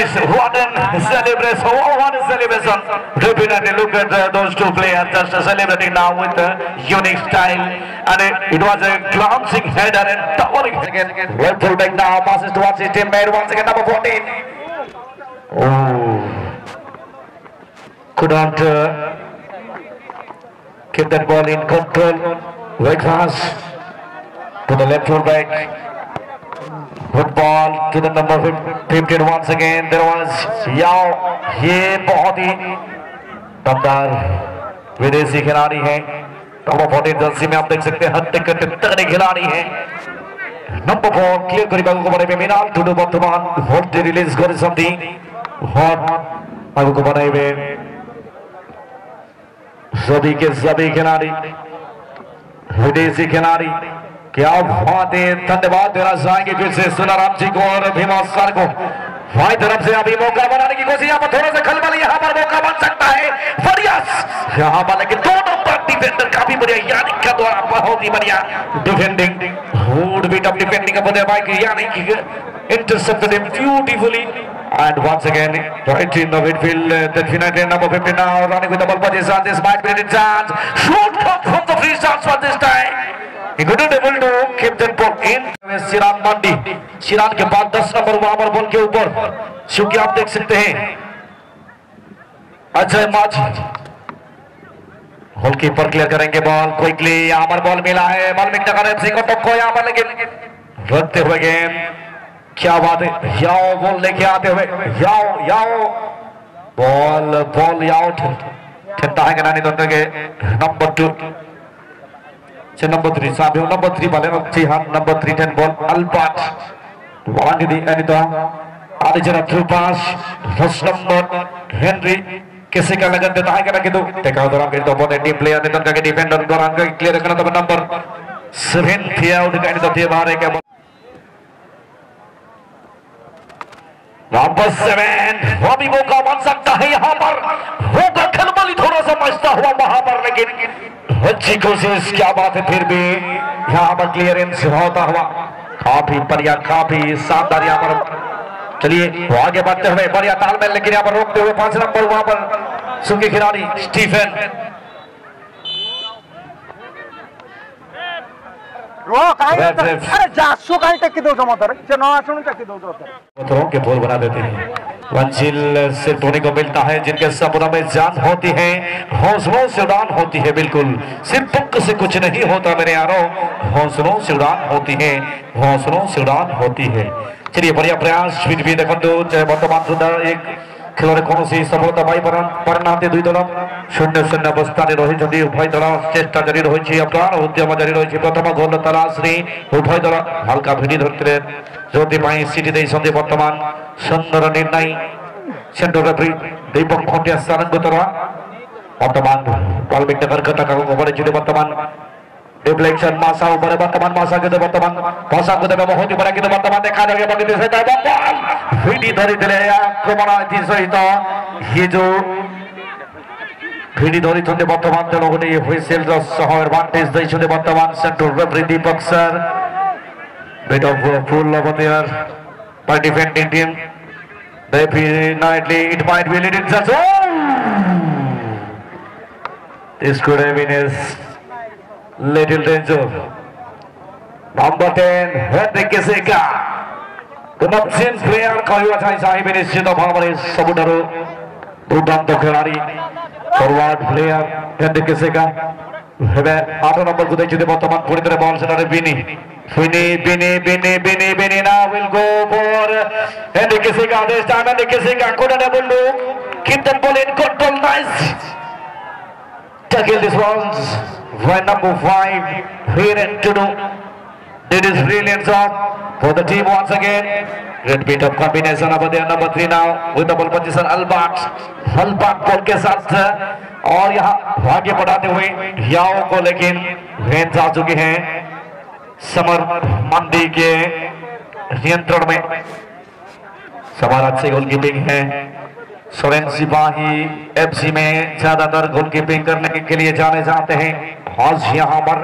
is what a celebration. What a celebration. Definitely look at those two players just celebrating now with a unique style. And it was a glancing header and towering again. Well pulled back now, passes towards his teammate once again, number 14. Oh. Couldn't keep that ball in control. Very fast to the left full back. Good ball to the number 15 once again. There was Yao. ये बहुत ही दमदार विदेशी खिलाड़ी है. Number 14 Jersey में आप देख सकते हैं हत्ते तगड़े खिलाड़ी हैं. नंबर 4 क्लियर करी बागु को बने पे मिनाल टुडू बर्तमान हॉट रिलीज करे समथी हॉट बागु को बने पे सभी के सभी खिलाड़ी विदेशी खिलाड़ी क्या बात है. धन्यवाद देना चाहेंगे फिर से सुनाराम जी को और भीमा सर को. भाई तरफ से अभी मौका बनाने की कोशिश. यहाँ पर थोड़ा सा खलबल यहाँ पर मौका बन सकता है. बढ़िया यहाँ पर लेकिन दोनों डिफेंडर काफी बढ़िया. यानिक का द्वारा बहुत ही बढ़िया defending. Good bit of defending अपने भाई यानिक intercepted him beautifully. And once again, right in the midfield, definitely number 15 now running with the ball position. This might be a chance. Should come from the free stance for this time. He couldn't able to keep that ball in. Siran मांडी, सिरान के बाद 10 number वहां पर ball के ऊपर. क्योंकि आप देख सकते हैं अजय माझी गोलकीपर क्लियर करेंगे बॉल क्विकली. यहाँ पर बॉल मिला है वाल्मीकि एफसी को टक्को यहाँ पर लेकिन रखते हुए गेम. क्या बात है. याओ बॉल लेके आते हुए याओ बॉल याओ ठंडा है कराने दोनों के नंबर 2 से नंबर 3 साहब नंबर 3 वाले जी हाँ नंबर 3 10 बॉल अल्बार्ट वांडी दी एनितो आधे जरा through pass first number Henry किसी का लगन देता है क्या कि तो टेका दौरान के तो बहुत टीम प्लेयर ने दोनों के डिफेंडर दौरान का क्लियर करना तो नंबर 7 थे आउट का तो थे बाहर के नंबर 7 वो भी मौका बन सकता है. यहाँ पर होगा खलबली थोड़ा सा मचता हुआ वहां पर लेकिन अच्छी कोशिश. क्या बात है. फिर भी यहाँ पर क्लियरेंस होता हुआ काफी बढ़िया काफी शानदार. यहाँ पर चलिए वो आगे बढ़ते हुए बढ़िया तालमेल लेकिन यहाँ पर रोकते हुए 5 नंबर वहां पर सुंगी खिलाड़ी स्टीफन. के बोल बना देते हैं. वंचिल सिर्फ उन्हीं को मिलता है जिनके सपनों में जान होती है हौसलों से उड़ान होती है. बिल्कुल सिर्फ पंख से कुछ नहीं होता मेरे यारों. हौसलों से उड़ान होती है हौसलों से उड़ान होती है. चलिए बढ़िया प्रयास फिर भी देखो वर्तमान सुंदर एक खेल कौन सफलता पाई पारना दुई दल 0-0 अवस्था रही उभय दल चेष्टा जारी रही अप्राण उद्यम जारी रही. प्रथम गोल तलाश उभय दल हल्का भिड़ी धरते ज्योति सीटी देते बर्तमान सुंदर निर्णय सेंटर रेफरी दीपक खंडिया सारंगतर बर्तमान वाल्मीकि नगर घटना बर्तमान डिफ्लेक्शन मासा ऊपर वर्तमान मासा के वर्तमान भाषा को देवे बहुत ही बड़ा कि वर्तमान देखा जाएगा बंदी से बॉल भिड़ी धरी दिले आक्रमण थी सहित ये जो भिड़ी धरी थंदे वर्तमान दल गोटे हुइसेल रो सह एडवांटेज दै छथि वर्तमान central referee Deepak sir. Bit of full over there by defending team. Definitely it might be leading such. This could have been a little danger. Number 10 Henry Kisika. The Mapsin player कहवा चाहिँ साहिब निश्चित भावले सबुठारु दुर्दान्त खेलाडी forward player Henry किसिका. हेबे 8 number को देखिए वर्तमान पूरी तरह बॉल से बिनी now will go for Henry Kisika. This time Henry Kisika couldn't able to keep the ball in control. Nice tackle this one's by number 5 here and to do did his brilliant job for the team once again. Great bit of combination over there. Number 3 now with the ball position Albert ball के साथ और यहाँ भाग्य बढ़ाते हुए याओ को लेकिन गेंद आ चुके हैं समर मंडी के नियंत्रण में. समर अच्छी गोलकीपिंग है. सोरेन सिपाही एफसी में ज्यादातर गोलकीपिंग करने के लिए जाने जाते हैं. आज यहाँ पर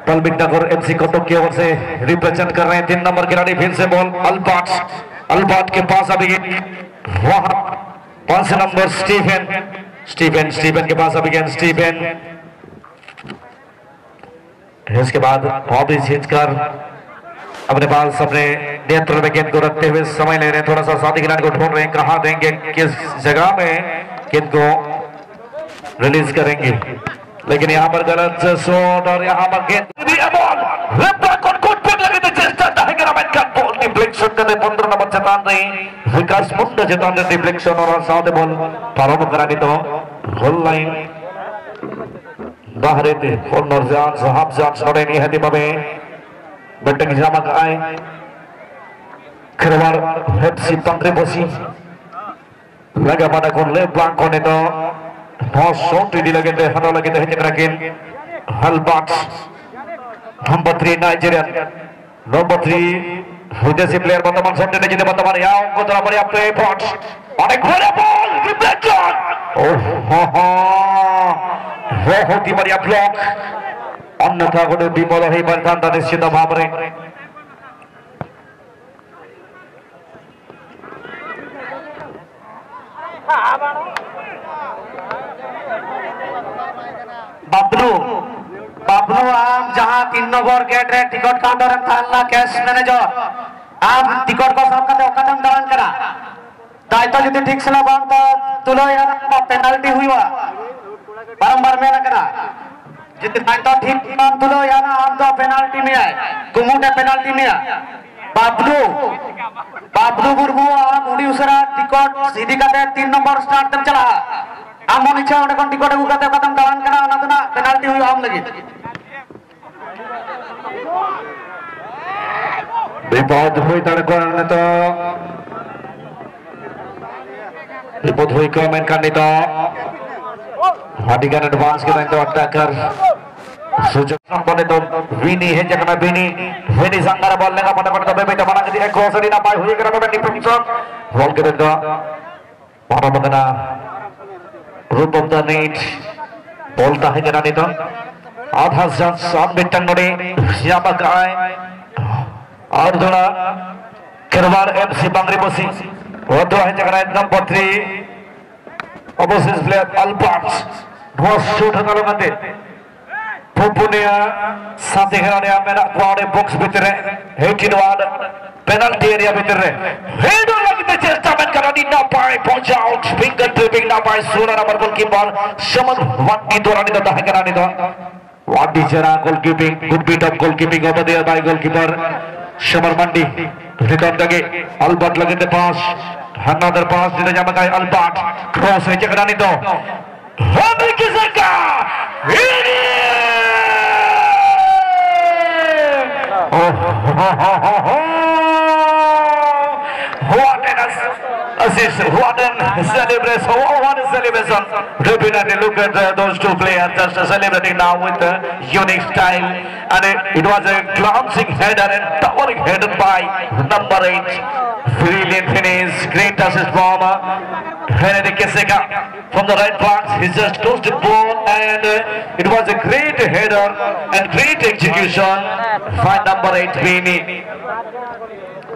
वाल्मीकि नगर एफसी कोटक की ओर से रिप्रेजेंट कर रहे हैं 3 नंबर खिलाड़ी. फिर से बॉल अल्बार्ट अल्बार्ट के पास अभी वहां 5 नंबर स्टीफन के पास अभी गेंद स्टीफन। इसके बाद बॉबी जीतकर अपने पास अपने नियंत्रण में गेंद को रखते हुए समय ले रहे हैं, थोड़ा सा साथी खिलाड़ी को ढूंढ रहे हैं, कहां देंगे, किस जगह में गेंद को रिलीज करेंगे, लेकिन यहां पर गलत शॉट और यहां पर गेंद डिफ्लेक्शन करने 15 नंबर चेतान रही विकास मुंडा चेतान डिफ्लेक्शन और साथ बॉल प्रारंभ करा तो गोल लाइन बाहर थे कॉर्नर जांच हाफ जांच नोड़े नहीं है दिमाग में बैटिंग जामक आए खरवार हेप्सी पंक्रे बसी लगा pada kon le blank होने तो बहुत शॉट दी लगे थे हनो लगे थे चक्रा गेंद हलबाट नंबर 3 नाइजीरियन नंबर 3 विदेशी प्लेयर बर्तमान शॉट ने जिते बर्तमान या उनको तरह बढ़िया प्ले पॉट और एक बड़ा बॉल रिफ्लेक्शन ओह वो होती बढ़िया ब्लॉक अन्यथा गोटे विमल हो पारिथा निश्चित भाव में बाबलू आम जहां 3 नंबर गेट रे टिकट काउंटर एम थाना कैश मैनेजर आम टिकट को सब कते कदम दान करा दायित्व जदि ठीक से बांध तो तुलो या पेनल्टी हुईवा बारंबार मेना करा जदि दायित्व ठीक बांध तुलो या ना आम तो पेनल्टी में आए गुमुटे पेनल्टी में आ बाबलू बुरबू आम उड़ी उसरा टिकट सीधी कते 3 नंबर स्टार्ट तक चला आम इच्छा उन्हें कौन टिकट को कते कदम दान करा ना तो ना पेनल्टी हुई आम लगी विपद हुई तड़कोने तो विपद हुई कमेंट करने तो हार्डिगन एडवांस के तो अटैकर सुजोग संपन्न तो विनी है जगह में विनी संगारा बॉल लेगा फटाफट तो बेबे तो बना के दिया क्रॉस ना पाई हुई करा तो डिफेंस बॉल के तो पारा बगना रूप ऑफ द नेट बोलता है जना तो आधा जन सात बिटन नोड़े यहां पर आए और थोड़ा खरवार एमसी बांगरी बसी वो तो है जगह नंबर 3 ऑपोजिट प्लेयर अल्बार्ट वो शूट होता लोगते पुपुनिया साथी खिलाड़ी मेरा क्वाड बॉक्स भीतर है 18 वार्ड पेनल्टी एरिया भीतर है हेडर लगते चेष्टा में करानी ना पाए पहुंच आउट फिंगर ट्रिपिंग ना पाए 16 नंबर गोलकीपर शमन वाटी दोरानी तो है करानी तो वाटी जरा goalkeeping good bit of goalkeeping over there by goalkeeper शमर मंडी रिटर्न लगे अल्बर्ट लगे थे पास अनदर पास दिने जामका अल्बर्ट क्रॉस है करानी तो हमें किसे का what an assist, what a celebration, what a celebration. Definitely look at those two players just celebrating now with a unique style, and it was a glancing header and towering header by number 8. Brilliant finish, great assist from Henry Keseka from the right flank. He just tossed the ball and it was a great header and great execution by number 8 Vini.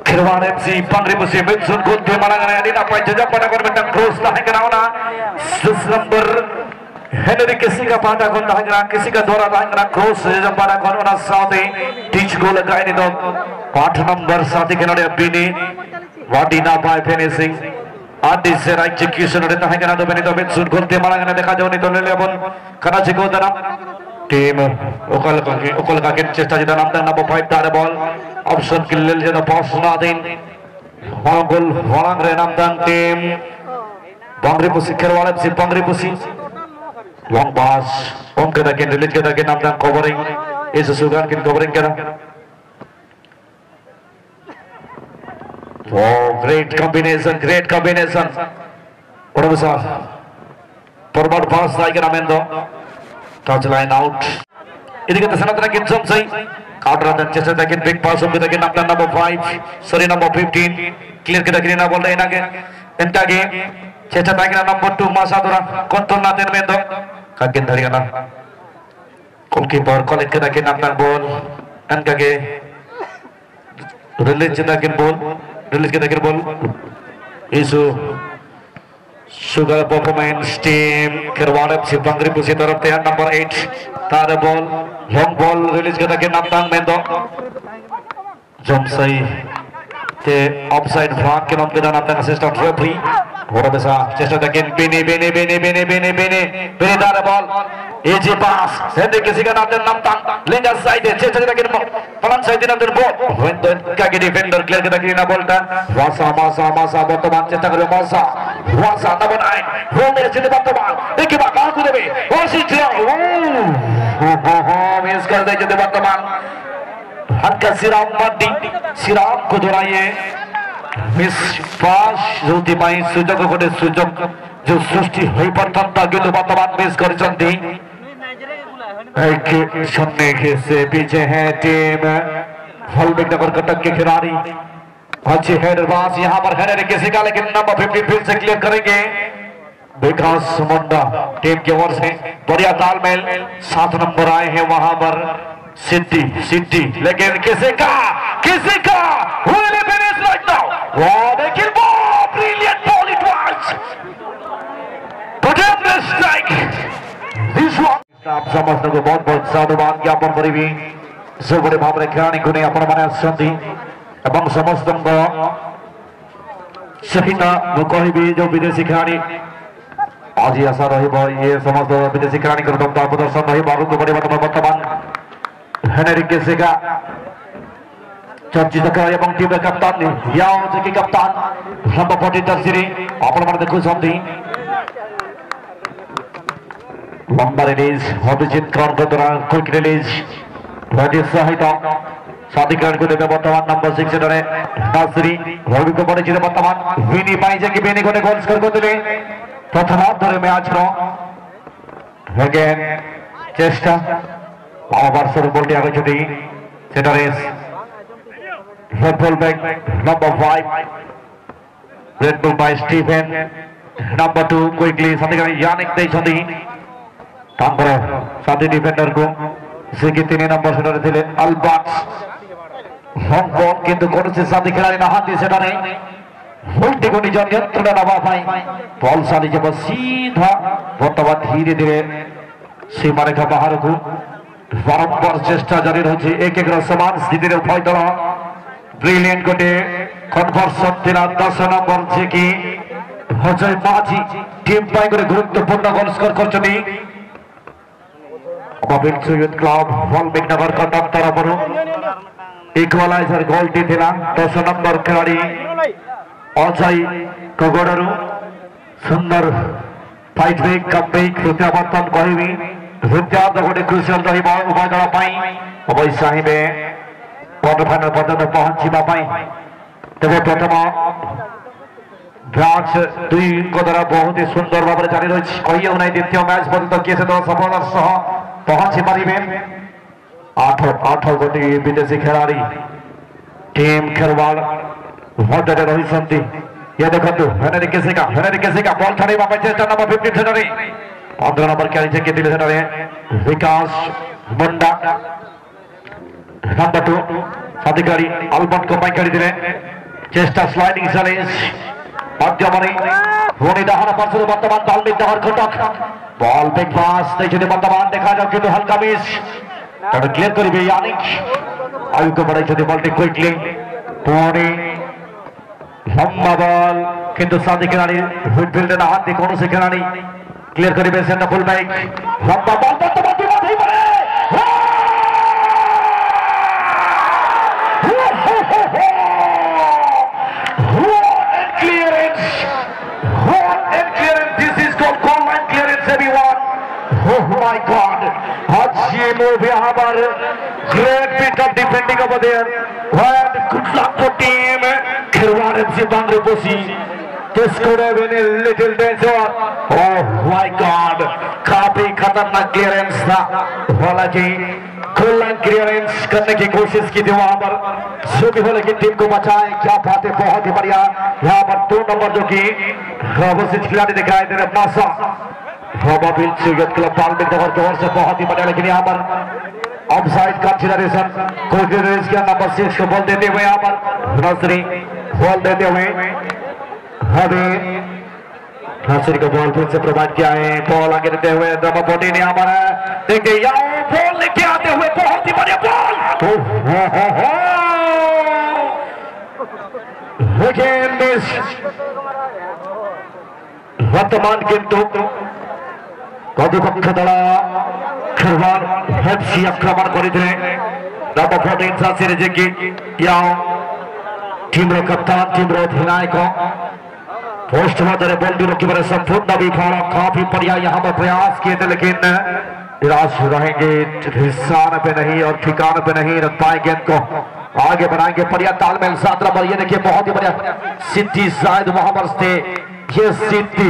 खिलवाड़ MC पंगरी मुसी मिथुन good पे मारा गया नहीं ना पाए जजा पटा कर बेटा क्रॉस था है ना 6 नंबर हेनरी किसी का पाटा को था है किसी का द्वारा था है क्रॉस जजा पटा को ना साथे टीच गोल लगाए नहीं तो 8 नंबर साथी खिलाड़ी अबीनी वाडी ना पाए फिनिशिंग आदि से एग्जीक्यूशन रहता है ना तो बेनी तो मिथुन गुड पे मारा गया देखा जाओ नहीं तो ले ले अपन कराची को दना टीम ओकल का चेष्टा जिदा नाम नंबर 5 तारे बॉल ऑप्शन किल्लेल जेदा पास ना दिन गोल वळांग रे नामदान टीम बांगरी पुसी खेरवाड़े से बांगरी पुसी लॉन्ग पास ओम के तक रिलीज के तक नामदान कवरिंग इस सुगान की कवरिंग करा वो ग्रेट कॉम्बिनेशन और बसा फॉरवर्ड पास लाइक रामेंदो टच लाइन आउट इधर के तसना तरह किंसम सही काउंटर अटैक चेष्टा तक बिग पास होके तक नाम नंबर 5 सॉरी नंबर 15 क्लियर के तक ना बोल रहे ना के एंटा के चेष्टा तक नंबर 2 मासा दुरा कंट्रोल ना देन में तो काकिन धरिया ना गोलकीपर कॉलेज के तक नाम बॉल एंटा के रिलीज तक बॉल रिलीज के देखिए बॉल इशू शुगर परफॉर्मेंस टीम खिरवाड़ एफसी बांगरी पुसी तरफ तैयार नंबर 8 तारे बॉल लॉन्ग बॉल रिलीज के देखिए नामतांग मेंदो जमसई ते ऑफसाइड फ्लैग के नाम के दान नामतांग असिस्टेंट रेफरी और बेसा चेष्टा देखिए बेने तारे बॉल एजी पास सेंडे किसी का नामतांग लेंगा साइड है चेष्टा देखिए पलन साइड नाम बॉल वेंदो का के डिफेंडर क्लियर के देखिए ना बॉलटा वासा बर्तमान चेष्टा करे वासा नंबर 9 वो मेरे चिन्ह बर्तमान एक बार कहां को देवे और मिस कर दे चिन्ह बर्तमान हाथ का सिराम को दोहराइए मिस पास जोती पाई सुजोग गोटे सुजोग जो सृष्टि होई परतंता किंतु बर्तमान मिस करचंती एक शून्य के से पीछे है टीम फलबिक नगर कटक के खिलाड़ी अच्छी हेडर पास यहाँ पर हेडर किसी का लेकिन नंबर 15 फिर से क्लियर करेंगे विकास मुंडा टीम की ओर से बढ़िया तालमेल 7 नंबर आए हैं वहां पर सिद्धि लेकिन किसी का will finish right now wow देखिए brilliant ball it was but a strike this one आप समझने को बहुत साधुवाद ज्ञापन करी जो बड़े भाव खेलाड़ी को नहीं अपन माने आसंती एवं समस्त सहित वो कहि जो विदेशी खेलाड़ी आज आशा रही ये समस्त विदेशी खेलाड़ी को दमदार प्रदर्शन रही बारूद बड़े वर्तमान हेनरी केसेगा चर्चित खेलाड़ी एवं टीम कप्तान याओ जे कप्तान नंबर 40 टर्सिरी अपन माने देखु संती लंबा रिलीज अभिजीत खान के द्वारा क्विक रिलीज राजेश सहित सादिकान को देवे वर्तमान नंबर 6 रे नासरी रवि को बड़े चिरे वर्तमान विनी पाइजे कि विनी को गोल स्कोर को दिले प्रथमार्धर मैच रो अगेन चेष्टा ओवर सर बॉल आगे छुटी सेटरेस full back number 5 red bull by Stephen number 2 quickly सादिकान यानिक दे छंदी तांबरे सादी डिफेंडर को से कि 3 नंबर सेटर थिले अल्बाक्स हम बॉल किंतु कोन से साथी खिलाड़ी ना हाथी से डरे उल्टी को निज नियंत्रण नवा पाई बॉल साली जब सीधा वर्तमान धीरे धीरे सीमा रेखा बाहर को बारंबार चेष्टा जारी रही एक समान स्थिति रे उभय दल ब्रिलियंट गोटे कन्वर्सन थिला 10 नंबर जे कि अजय माझी टीम पाई गोटे गुरुत्वपूर्ण गोल स्कोर करछनी मोबिल यूथ क्लब फलबिक नगर कटक तरफ इक्वलाइजर गोल टी थिला 10 नंबर खिलाड़ी अजय कगड़रू सुंदर फाइट बैक कम बैक प्रत्यावर्तन कहबी विद्यार्थ गोटे क्रुशियल रही उभय दल अवश्य चाहिए क्वार्टर फाइनल पर्यंत पहुंचा तेज प्रथम मैच 2 द्वारा बहुत ही सुंदर भाव जारी रही कही ना द्वितीय मैच पर्यंत किए दल सफलता पहुंची पारे 8 गोटी विदेशी खिलाड़ी टीम खेलवाड़ भद्रे रही ये देखो हेनरी केसेका बॉल छाड़ी चेष्टा नंबर 15 सेटरे 15 नंबर खेली से दिले सेटरे विकास मुंडा नंबर 2 सादिकारी अल्बर्ट को पाई खेली दिले चेष्टा स्लाइडिंग चैलेंज मध्यमनी होनी डाहर पार्श्व वर्तमान तालमेल डाहर कटक बॉल बिग पास देखिए वर्तमान देखा जाओ किंतु हल्का मिस तब क्लियर करिबे यानिक आयु को बड़ाई छथि बॉल क्विकली पूरी लंबा बॉल किंतु सादी खिलाड़ी मिडफील्ड ना हाथ कोन से खिलाड़ी क्लियर करिबे सेंटर फुल बैक लंबा बॉल वर्तमान नहीं पड़े Oh my God! Haji move यहाँ पर great pick up defending over there. And good luck for team. खिरवाड़ एफसी बांगरी पोसी. This could have been a little danger. Oh my God! काफी खतरनाक क्लियरेंस था. हालांकि खुला क्लियरेंस करने की कोशिश की थी वहाँ पर. जो भी हो लेकिन टीम को बचाए. क्या बात है बहुत ही बढ़िया. यहाँ पर 2 नंबर जो कि अवस्थित खिलाड़ी दिखाई दे रहे मासा. मोबिल यूथ क्लब फलबिक नगर की ओर से बहुत ही बढ़िया लेकिन यहाँ पर ऑफसाइड कंसीडरेशन कोशिश किया नंबर 6 को बॉल देते हुए यहाँ पर नर्सरी बॉल देते हुए हमें नासिर को बॉल फिर से प्रोवाइड किया है। बॉल आगे देते हुए रमापोटी ने हमारा देखिए यहाँ बॉल लेके आते हुए बहुत ही बढ़िया बॉल वर्तमान किंतु प्रतिपक्ष दल खेलवाड़ हेप्सी आक्रमण करते रमापोटी नासिर जी की टीम कप्तान टीम अधिनायक पोस्ट मध्य बंदी रोकने संपूर्ण विफल काफी बढ़िया यहाँ पर प्रयास किए थे लेकिन निराश रहेंगे निशान पे नहीं और ठिकाने पे नहीं रख पाएंगे इनको आगे बढ़ाएंगे बढ़िया तालमेल साथ नंबर ये देखिए बहुत ही बढ़िया सिद्धि शायद वहां पर थे ये सिद्धि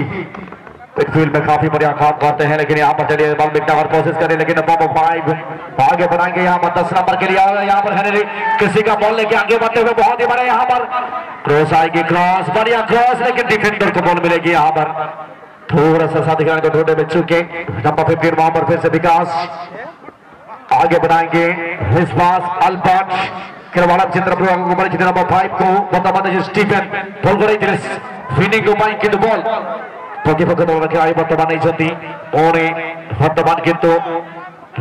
मिडफील्ड में काफी बढ़िया काम करते हैं लेकिन यहाँ पर चलिए बॉल मिटना और कोशिश करें लेकिन नंबर 5 आगे बढ़ाएंगे यहाँ पर 10 नंबर के लिए यहाँ पर हेनरी किसी का बॉल लेके आगे बढ़ते हुए बहुत ही बड़ा यहाँ पर क्रॉस आएगी क्रॉस बढ़िया क्रॉस लेकिन डिफेंडर को बॉल मिलेगी यहाँ पर थोड़ा सा साथी को ढूंढे में चुके नंबर 15 वहां पर फिर से विकास आगे बढ़ाएंगे विश्वास अल्बर्ट केरवाड़ा चित्रपुर नंबर 5 को बता स्टीफन बॉल कर विनिंग उपाय किंतु बॉल प्रतिपक्ष दल खेला बर्तमान नहीं बर्तमान किंतु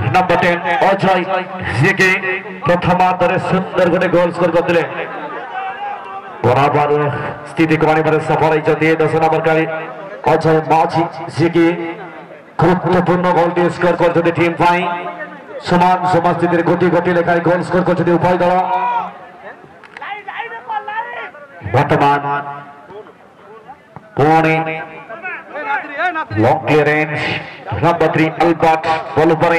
नंबर 10 अजय जी के प्रथमार्धरे सुंदर गोटे गोल स्कोर करते बराबर स्थिति को सफल होती 10 नंबर का अजय माझी जी की गुरुत्वपूर्ण गोल स्कोर कर टीम समान समान स्थिति गोटी गोटी लेखाएं गोल स्कोर कर उभय दल बर्तमान Pune long clearance number 3 Albert ball पर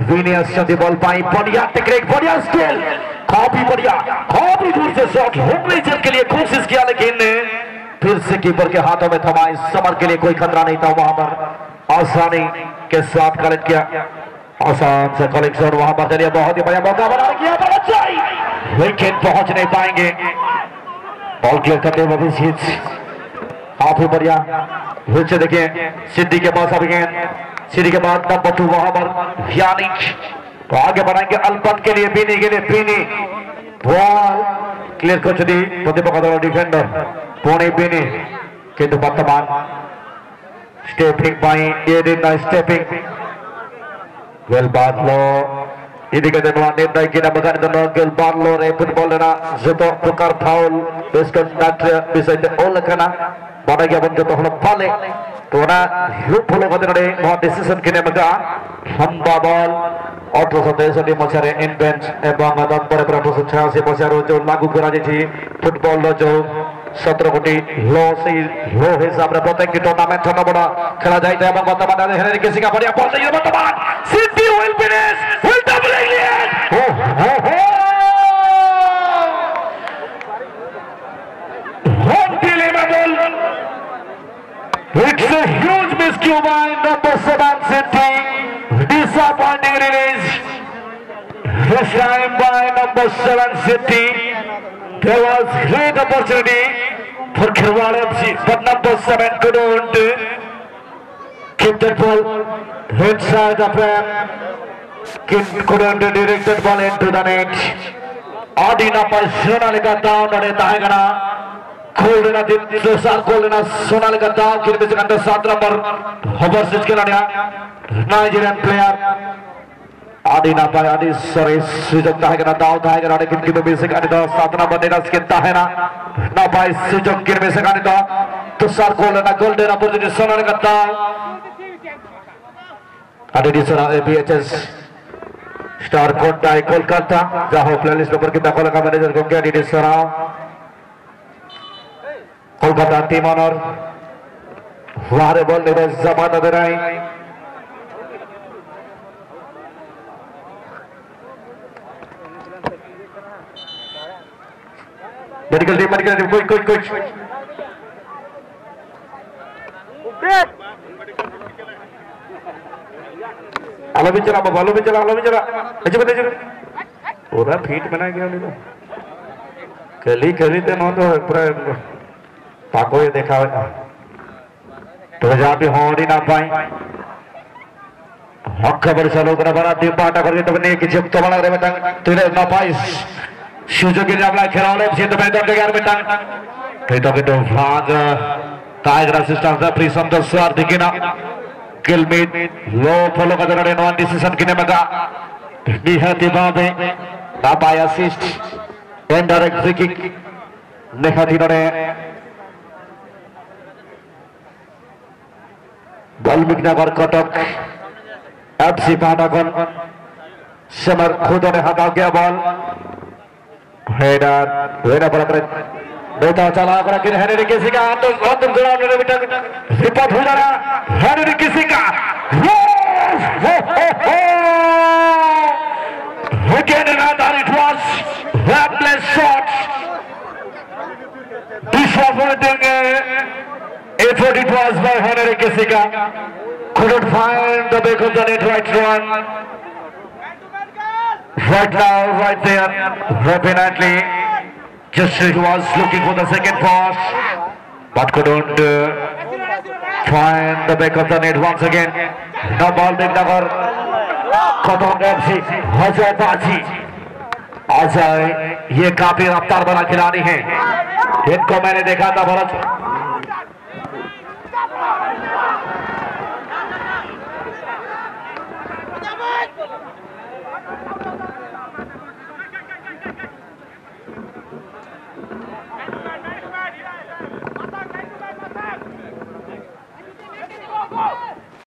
विनियस चंदी बॉल पाई बढ़िया टेक्निक बढ़िया स्किल काफी बढ़िया काफी दूर से शॉट होमली जेल के लिए कोशिश किया लेकिन फिर से कीपर के हाथों में थमा इस समर के लिए कोई खतरा नहीं था वहां पर आसानी के साथ कलेक्ट किया आसान से कलेक्शन वहां पर चलिए बहुत ही बढ़िया मौका बना किया लेकिन पहुंच नहीं पाएंगे बॉल क्लियर करते हुए काफी बढ़िया फिर से देखिए सिद्धि के पास अभी सिद्धि के बाद नंबर 2 वहां पर यानिक तो आगे बढ़ाएंगे अल्बर्ट के लिए पीनी बॉल क्लियर कर दी प्रतिपक्ष दल डिफेंडर पुणे पीनी किंतु वर्तमान स्टेपिंग स्टेपिंग वेल बार्लो ಇದಕ್ಕೆ ನಿರ್ಣಯಕ್ಕಿನ ಮಗನ ಗೆಲ್ ಬಾರ್ಲೋ ರೆ ಫುಟ್ಬಾಲ್ ನ ಜೊತೆ ಪ್ರಕಾರ ಫೌಲ್ ಬೇಸ್ಕನ್ ನಾಟ್ಯ ಬಿಸೈತೆ ಓಲಕನ ಬಡಗೆ ಬಂದ ತಹಳ ಪಾಲೆ ತೋನ ಲೂಪ್ ಹೋಗ ಬದನೆ ಮೋ ಡಿಸಿಷನ್ किने मगा लंबा बॉल 1863 मछारे इनवेंट एवं नंबर 1886 मछारो जो लागू करा जाई फुटबॉल रो जो 17 कोटी लो से लो हिसाब रे प्रत्येक टूर्नामेंट न बड़ा खेला जाई एवं वर्तमान हेनरी किसी का बढ़िया बॉल चाहिए वर्तमान city will finish will double alien unbelievable it's a huge miscue by number 7 City disappointing release this time by number 7 City there was great opportunity for Kerala FC but number 7 couldn't keep that ball inside the frame couldn't direct that ball into the net Adina पर सोनालिका दाव नड़े ताहेगना खोलना दिन दोसार खोलना सोनालिका दाव Kirby से कंटे 7 number overseas खेलाड़िया Nigerian player आदिना पर आदि sorry सुजोग ताहेगना दाव ताहेगना लेकिन किंतु बेसिक आदि 7 नंबर निराश के ताहेना ना पाई सुजोग किरबे से कंटे दोसार खोलना गोल्डन अपॉर्चुनिटी सोनालिका दाव आदि दिसरा एबीएचएस स्टार कोटाई कोलकाता जहां प्लेलिस्ट नंबर की दाखिल का मैनेजर गंगा डी सराव कोलकाता टीम ऑनर वारे बॉल ने जमानत दे रही मेडिकल टीम कोई आलो भी चला अच्छे बता पूरा फीट बना गया उन्हें कली ते न तो पूरा पाको ये देखा तो जहाँ भी होड़ी ना पाई हक खबर चलो करा बड़ा टीम पाटा करके तो बने कि जब तो बना रहे बेटा तुझे ना पाई Suzuki Ramla Kerala, Jim the Vendor, the Garmitan. They took it to flag. Tiger assistance, the priest on the sword, the Gina. Gilmead, low follow the one decision, Kinemaga. Nihati Babe, Rabai assist. Then direct free kick. Nehatinore. Balmiknagar Kotak. FC Panagon. Summer Hudone Hatagia ball. Header, पर बेटा चला कर कि Henry किसी का अंदर ground में बेटा रिपोर्ट हो जा रहा हेनरी किसी का again another it was helpless shot disappointing effort it was by Henry Kisika couldn't find the back of the net right one right now right there definitely just he was looking for the second pass but couldn't find the back of the net once again the ball big number Kotong FC Ajay Baji Ajay ये काफी रफ्तार वाला खिलाड़ी है इनको मैंने देखा था भरत